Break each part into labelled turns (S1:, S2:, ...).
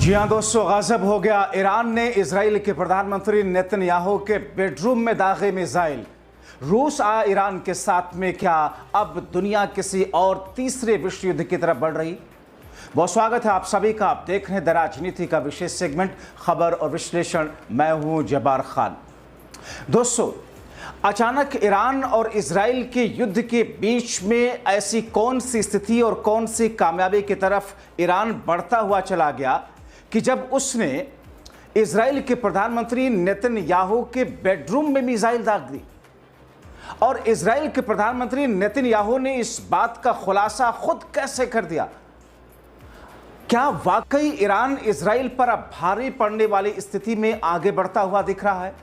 S1: जी हाँ दोस्तों, गजब हो गया। ईरान ने इजराइल के प्रधानमंत्री नेतन्याहू के बेडरूम में दागे मिसाइल। रूस आया ईरान के साथ में, क्या अब दुनिया किसी और तीसरे विश्व युद्ध की तरफ बढ़ रही? बहुत स्वागत है आप सभी का। आप देख रहे हैं द राजनीति का विशेष सेगमेंट खबर और विश्लेषण। मैं हूं जब्बार खान। दोस्तों, अचानक ईरान और इजराइल के युद्ध के बीच में ऐसी कौन सी स्थिति और कौन सी कामयाबी की तरफ ईरान बढ़ता हुआ चला गया कि जब उसने इजराइल के प्रधानमंत्री नेतन्याहू के बेडरूम में मिसाइल दाग दी। और इजराइल के प्रधानमंत्री नेतन्याहू ने इस बात का खुलासा खुद कैसे कर दिया? क्या वाकई ईरान इजराइल पर अब भारी पड़ने वाली स्थिति में आगे बढ़ता हुआ दिख रहा है?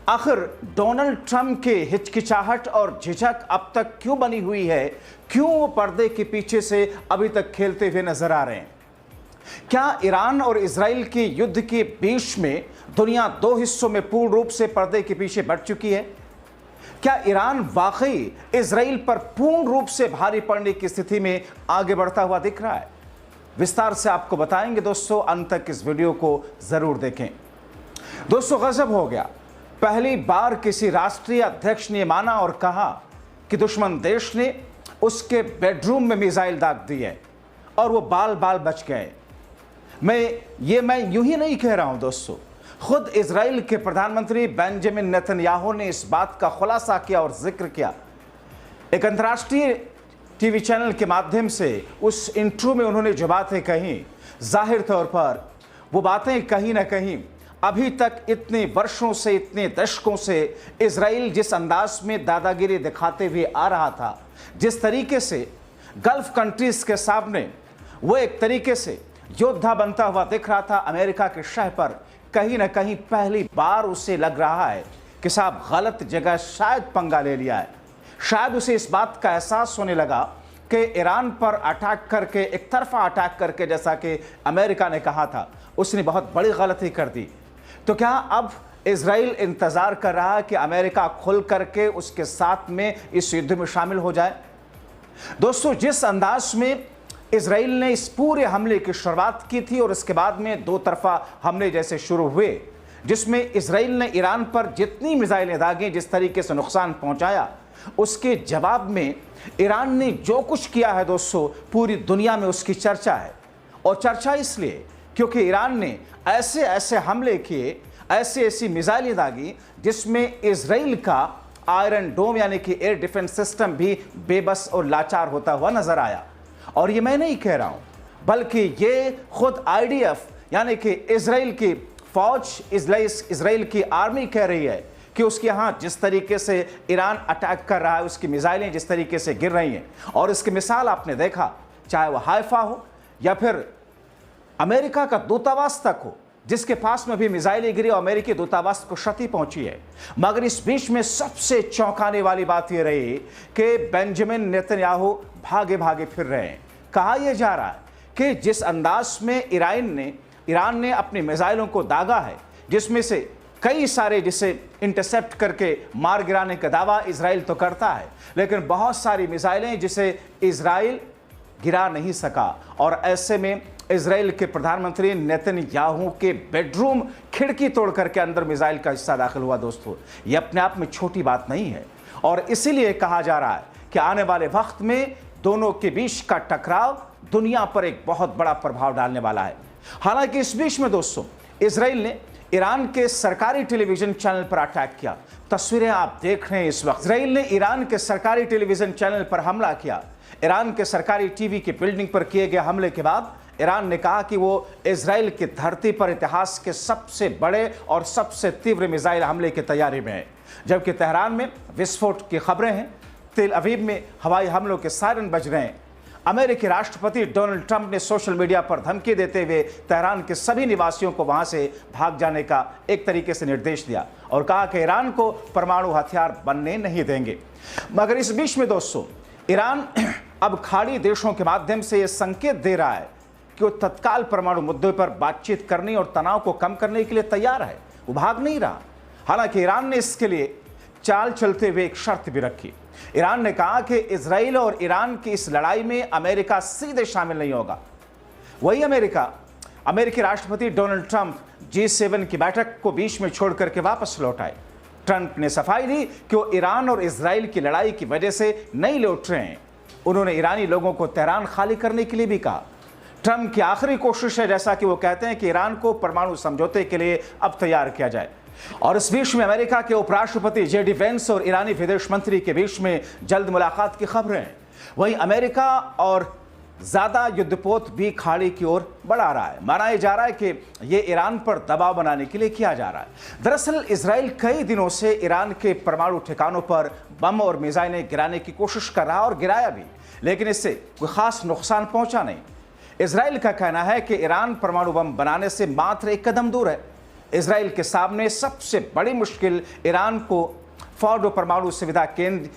S1: आखिर डोनाल्ड ट्रंप के हिचकिचाहट और झिझक अब तक क्यों बनी हुई है? क्यों वो पर्दे के पीछे से अभी तक खेलते हुए नजर आ रहे हैं? क्या ईरान और इजराइल के युद्ध के बीच में दुनिया दो हिस्सों में पूर्ण रूप से पर्दे के पीछे बढ़ चुकी है? क्या ईरान वाकई इजराइल पर पूर्ण रूप से भारी पड़ने की स्थिति में आगे बढ़ता हुआ दिख रहा है? विस्तार से आपको बताएंगे दोस्तों, अंत तक इस वीडियो को जरूर देखें। दोस्तों, गजब हो गया। पहली बार किसी राष्ट्रीय अध्यक्ष ने माना और कहा कि दुश्मन देश ने उसके बेडरूम में मिसाइल दाग दी है और वो बाल बाल बच गए। मैं यूं ही नहीं कह रहा हूं दोस्तों, खुद इजराइल के प्रधानमंत्री बेंजामिन नेतन्याहू ने इस बात का खुलासा किया और जिक्र किया। एक अंतर्राष्ट्रीय टीवी चैनल के माध्यम से उस इंटरव्यू में उन्होंने जो बातें कही, जाहिर तौर पर वो बातें कहीं ना कहीं अभी तक इतने वर्षों से, इतने दशकों से इजराइल जिस अंदाज में दादागिरी दिखाते हुए आ रहा था, जिस तरीके से गल्फ कंट्रीज के सामने वो एक तरीके से योद्धा बनता हुआ दिख रहा था अमेरिका के शह पर, कहीं ना कहीं पहली बार उसे लग रहा है कि साहब गलत जगह शायद पंगा ले लिया है। शायद उसे इस बात का एहसास होने लगा कि ईरान पर अटैक करके, एक तरफा अटैक करके, जैसा कि अमेरिका ने कहा था, उसने बहुत बड़ी गलती कर दी। तो क्या अब इजराइल इंतजार कर रहा है कि अमेरिका खुल करके उसके साथ में इस युद्ध में शामिल हो जाए? दोस्तों, जिस अंदाज में इजराइल ने इस पूरे हमले की शुरुआत की थी और इसके बाद में दो तरफा हमले जैसे शुरू हुए, जिसमें इजराइल ने ईरान पर जितनी मिसाइलें दागी, जिस तरीके से नुकसान पहुंचाया, उसके जवाब में ईरान ने जो कुछ किया है दोस्तों, पूरी दुनिया में उसकी चर्चा है। और चर्चा इसलिए क्योंकि ईरान ने ऐसे ऐसे हमले किए, ऐसी ऐसी मिसाइलें दागी जिसमें इजराइल का आयरन डोम यानी कि एयर डिफेंस सिस्टम भी बेबस और लाचार होता हुआ नजर आया। और ये मैं नहीं कह रहा हूं, बल्कि ये खुद आईडीएफ यानी कि इजराइल की फौज, इजराइल की आर्मी कह रही है कि उसके यहां जिस तरीके से ईरान अटैक कर रहा है, उसकी मिसाइलें जिस तरीके से गिर रही हैं, और इसकी मिसाल आपने देखा, चाहे वह हाइफा हो या फिर अमेरिका का दूतावास तक हो, जिसके पास में भी मिसाइलें गिरी और अमेरिकी दूतावास को क्षति पहुंची है। मगर इस बीच में सबसे चौंकाने वाली बात यह रही कि बेंजामिन नेतन्याहू भागे भागे फिर रहे हैं। कहा यह जा रहा है कि जिस अंदाज में ईरान ने अपनी मिसाइलों को दागा है, जिसमें से कई सारे जिसे इंटरसेप्ट करके मार गिराने का दावा इजराइल तो करता है, लेकिन बहुत सारी मिसाइलें जिसे इजराइल गिरा नहीं सका। और ऐसे में इजराइल के प्रधानमंत्री नेतन्याहू के बेडरूम खिड़की तोड़ करके अंदर मिसाइल का हिस्सा दाखिल हुआ। दोस्तों, ये अपने आप में छोटी बात नहीं है, और इसीलिए कहा जा रहा है कि आने वाले वक्त में दोनों के बीच का टकराव दुनिया पर एक बहुत बड़ा प्रभाव डालने वाला है। हालांकि इस बीच में दोस्तों, इजराइल ने ईरान के सरकारी टेलीविजन चैनल पर अटैक किया। तस्वीरें आप देख रहे हैं इस वक्त। इजराइल ने ईरान के सरकारी टेलीविजन चैनल पर हमला किया। ईरान के सरकारी टीवी की बिल्डिंग पर किए गए हमले के बाद ईरान ने कहा कि वो इजराइल की धरती पर इतिहास के सबसे बड़े और सबसे तीव्र मिसाइल हमले की तैयारी में है। जबकि तेहरान में विस्फोट की खबरें हैं, तेल अवीव में हवाई हमलों के सायरन बज रहे हैं। अमेरिकी राष्ट्रपति डोनाल्ड ट्रंप ने सोशल मीडिया पर धमकी देते हुए तेहरान के सभी निवासियों को वहां से भाग जाने का एक तरीके से निर्देश दिया और कहा कि ईरान को परमाणु हथियार बनने नहीं देंगे। मगर इस बीच में दोस्तों, ईरान अब खाड़ी देशों के माध्यम से यह संकेत दे रहा है कि वो तत्काल परमाणु मुद्दों पर बातचीत करने और तनाव को कम करने के लिए तैयार है, वो भाग नहीं रहा। हालांकि ईरान ने इसके लिए चाल चलते हुए एक शर्त भी रखी। ईरान ने कहा कि इजराइल और ईरान की इस लड़ाई में अमेरिका सीधे शामिल नहीं होगा। वही अमेरिका अमेरिकी राष्ट्रपति डोनाल्ड ट्रंप G7 की बैठक को बीच में छोड़ करके वापस लौट आए। ट्रंप ने सफाई दी कि वो ईरान और इजराइल की लड़ाई की वजह से नहीं लौट रहे हैं। उन्होंने ईरानी लोगों को तेहरान खाली करने के लिए भी कहा। ट्रंप की आखिरी कोशिश है, जैसा कि वो कहते हैं, कि ईरान को परमाणु समझौते के लिए अब तैयार किया जाए। और इस बीच में अमेरिका के उपराष्ट्रपति JD वेंस और ईरानी विदेश मंत्री के बीच में जल्द मुलाकात की खबरें हैं। वहीं अमेरिका और ज्यादा युद्धपोत भी खाड़ी की ओर बढ़ा रहा है। माना जा रहा है कि यह ईरान पर दबाव बनाने के लिए किया जा रहा है। दरअसल इजराइल कई दिनों से ईरान के परमाणु ठिकानों पर बम और मिसाइलें गिराने की कोशिश कर रहा और गिराया भी, लेकिन इससे कोई खास नुकसान पहुंचा नहीं। इजराइल का कहना है कि ईरान परमाणु बम बनाने से मात्र एक कदम दूर है। इजराइल के सामने सबसे बड़ी मुश्किल ईरान को फॉर्डो परमाणु सुविधा केंद्र,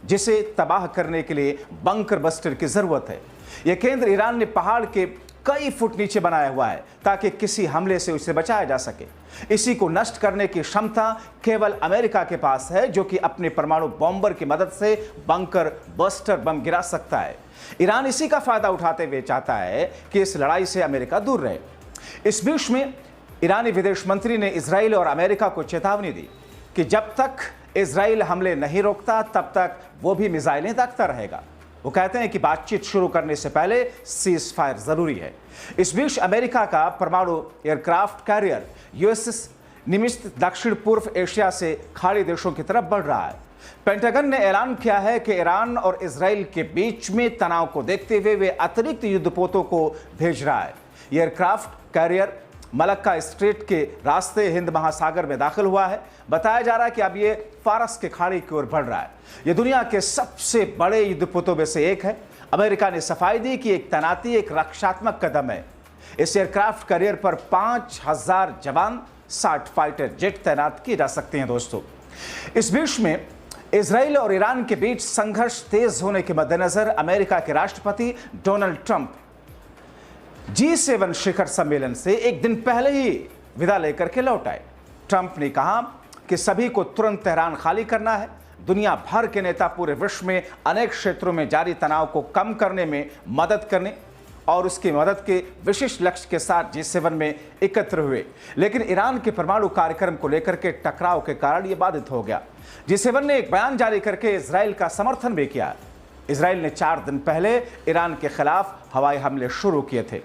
S1: जिसे तबाह करने के लिए बंकर बस्टर की जरूरत है। यह केंद्र ईरान ने पहाड़ के कई फुट नीचे बनाया हुआ है ताकि किसी हमले से उसे बचाया जा सके। इसी को नष्ट करने की क्षमता केवल अमेरिका के पास है, जो कि अपने परमाणु बॉम्बर की मदद से बंकर बस्टर बम गिरा सकता है। ईरान इसी का फायदा उठाते हुए चाहता है कि इस लड़ाई से अमेरिका दूर रहे। इस बीच में ईरानी विदेश मंत्री ने इजराइल और अमेरिका को चेतावनी दी कि जब तक इजराइल हमले नहीं रोकता तब तक वो भी मिसाइलें दागता रहेगा। वो कहते हैं कि बातचीत शुरू करने से पहले सीज फायर जरूरी है। इस बीच अमेरिका का परमाणु एयरक्राफ्ट कैरियर USS निमित्z दक्षिण पूर्व एशिया से खाड़ी देशों की तरफ बढ़ रहा है। पेंटागन ने ऐलान किया है कि ईरान और इजराइल के बीच में तनाव को देखते हुए वे अतिरिक्त युद्धपोतों को भेज रहा है। एयरक्राफ्ट कैरियर मलक्का स्ट्रेट के रास्ते हिंद महासागर में दाखिल हुआ है। बताया जा रहा है कि अब ये फारस के खाड़ी की ओर बढ़ रहा है। यह दुनिया के सबसे बड़े युद्धपोतों में से एक है। अमेरिका ने सफाई दी कि एक तैनाती एक रक्षात्मक कदम है। इस एयरक्राफ्ट कैरियर पर 5000 जवान 60 फाइटर जेट तैनात किए जा सकते हैं। दोस्तों, इस बीच में इजराइल और ईरान के बीच संघर्ष तेज होने के मद्देनजर अमेरिका के राष्ट्रपति डोनाल्ड ट्रंप G7 शिखर सम्मेलन से एक दिन पहले ही विदा लेकर के लौट आए। ट्रंप ने कहा कि सभी को तुरंत तेहरान खाली करना है। दुनिया भर के नेता पूरे विश्व में अनेक क्षेत्रों में जारी तनाव को कम करने में मदद करने और उसकी मदद के विशिष्ट लक्ष्य के साथ G7 में एकत्र हुए, लेकिन ईरान के परमाणु कार्यक्रम को लेकर के टकराव के कारण यह बाधित हो गया। G7 ने एक बयान जारी करके इजराइल का समर्थन भी किया। इजराइल ने 4 दिन पहले ईरान के खिलाफ हवाई हमले शुरू किए थे।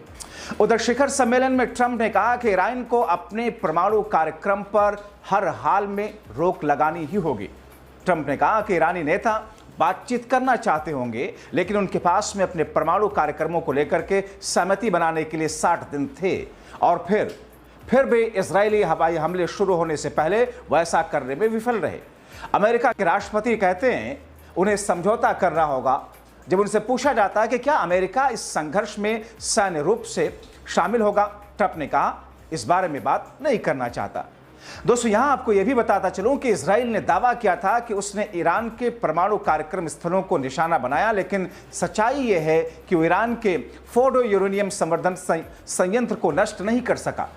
S1: उधर शिखर सम्मेलन में ट्रंप ने कहा कि ईरान को अपने परमाणु कार्यक्रम पर हर हाल में रोक लगानी ही होगी। ट्रंप ने कहा कि ईरानी नेता बातचीत करना चाहते होंगे, लेकिन उनके पास में अपने परमाणु कार्यक्रमों को लेकर के सहमति बनाने के लिए 60 दिन थे और फिर भी इजरायली हवाई हमले शुरू होने से पहले वैसा करने में विफल रहे। अमेरिका के राष्ट्रपति कहते हैं उन्हें समझौता करना होगा। जब उनसे पूछा जाता है कि क्या अमेरिका इस संघर्ष में सैन्य रूप से शामिल होगा, ट्रंप ने कहा इस बारे में बात नहीं करना चाहता। दोस्तों, यहां आपको यह भी बताता चलूं कि इजराइल ने दावा किया था कि उसने ईरान के परमाणु कार्यक्रम स्थलों को निशाना बनाया, लेकिन सच्चाई यह है कि वो ईरान के फोर्डो यूरेनियम संवर्धन संयंत्र को नष्ट नहीं कर सका।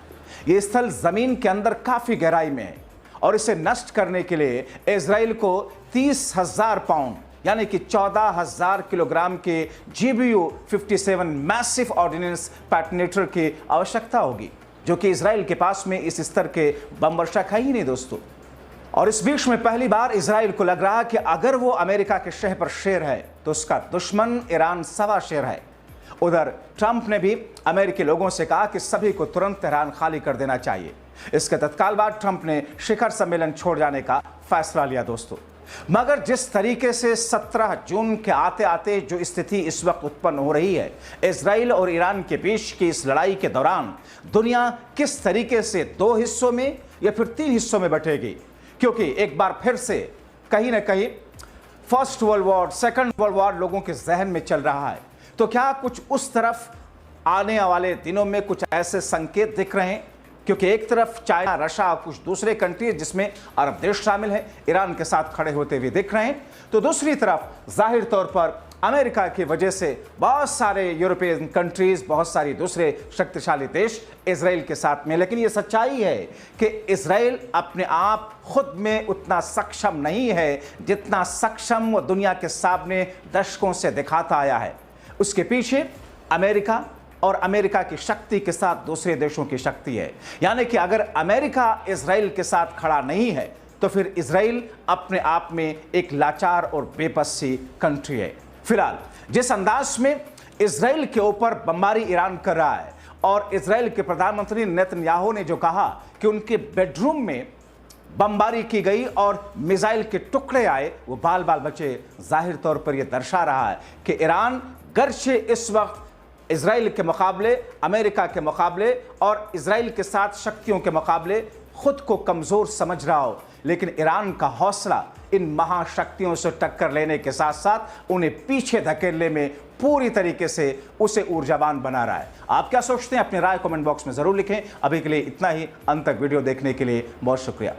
S1: यह स्थल जमीन के अंदर काफी गहराई में है और इसे नष्ट करने के लिए इजराइल को 30,000 पाउंड यानी कि 14,000 किलोग्राम के GBU-57 मैसिव ऑर्डिनेंस पैटनेटर की आवश्यकता होगी, जो कि इजराइल के पास में इस स्तर के बम वर्षा है ही नहीं। दोस्तों, और इस बीच में पहली बार इजराइल को लग रहा कि अगर वो अमेरिका के शह पर शेर है तो उसका दुश्मन ईरान सवा शेर है। उधर ट्रंप ने भी अमेरिकी लोगों से कहा कि सभी को तुरंत तेहरान खाली कर देना चाहिए। इसके तत्काल बाद ट्रंप ने शिखर सम्मेलन छोड़ जाने का फैसला लिया। दोस्तों, मगर जिस तरीके से 17 जून के आते आते जो स्थिति इस वक्त उत्पन्न हो रही है, इजराइल और ईरान के बीच की इस लड़ाई के दौरान दुनिया किस तरीके से 2 हिस्सों में या फिर 3 हिस्सों में बटेगी, क्योंकि एक बार फिर से कहीं ना कहीं first world war, second world war लोगों के जहन में चल रहा है। तो क्या कुछ उस तरफ आने वाले दिनों में कुछ ऐसे संकेत दिख रहे हैं? क्योंकि एक तरफ चाइना, रशिया, कुछ दूसरे कंट्रीज जिसमें अरब देश शामिल हैं, ईरान के साथ खड़े होते हुए दिख रहे हैं, तो दूसरी तरफ जाहिर तौर पर अमेरिका की वजह से बहुत सारे यूरोपियन कंट्रीज, बहुत सारी दूसरे शक्तिशाली देश इजराइल के साथ में। लेकिन ये सच्चाई है कि इजराइल अपने आप खुद में उतना सक्षम नहीं है जितना सक्षम वो दुनिया के सामने दशकों से दिखाता आया है। उसके पीछे अमेरिका, और अमेरिका की शक्ति के साथ दूसरे देशों की शक्ति है। यानी कि अगर अमेरिका इजराइल के साथ खड़ा नहीं है तो फिर इजराइल अपने आप में एक लाचार और बेबस सी कंट्री है। फिलहाल जिस अंदाज में इजराइल के ऊपर बमबारी ईरान कर रहा है और इजराइल के प्रधानमंत्री नेतन्याहू ने जो कहा कि उनके बेडरूम में बमबारी की गई और मिसाइल के टुकड़े आए, वो बाल बाल बचे, जाहिर तौर पर यह दर्शा रहा है कि ईरान गर्चे इस वक्त इजराइल के मुकाबले, अमेरिका के मुकाबले और इजराइल के साथ शक्तियों के मुकाबले खुद को कमज़ोर समझ रहा हो, लेकिन ईरान का हौसला इन महाशक्तियों से टक्कर लेने के साथ साथ उन्हें पीछे धकेलने में पूरी तरीके से उसे ऊर्जावान बना रहा है। आप क्या सोचते हैं? अपनी राय कमेंट बॉक्स में ज़रूर लिखें। अभी के लिए इतना ही। अंत तक वीडियो देखने के लिए बहुत शुक्रिया।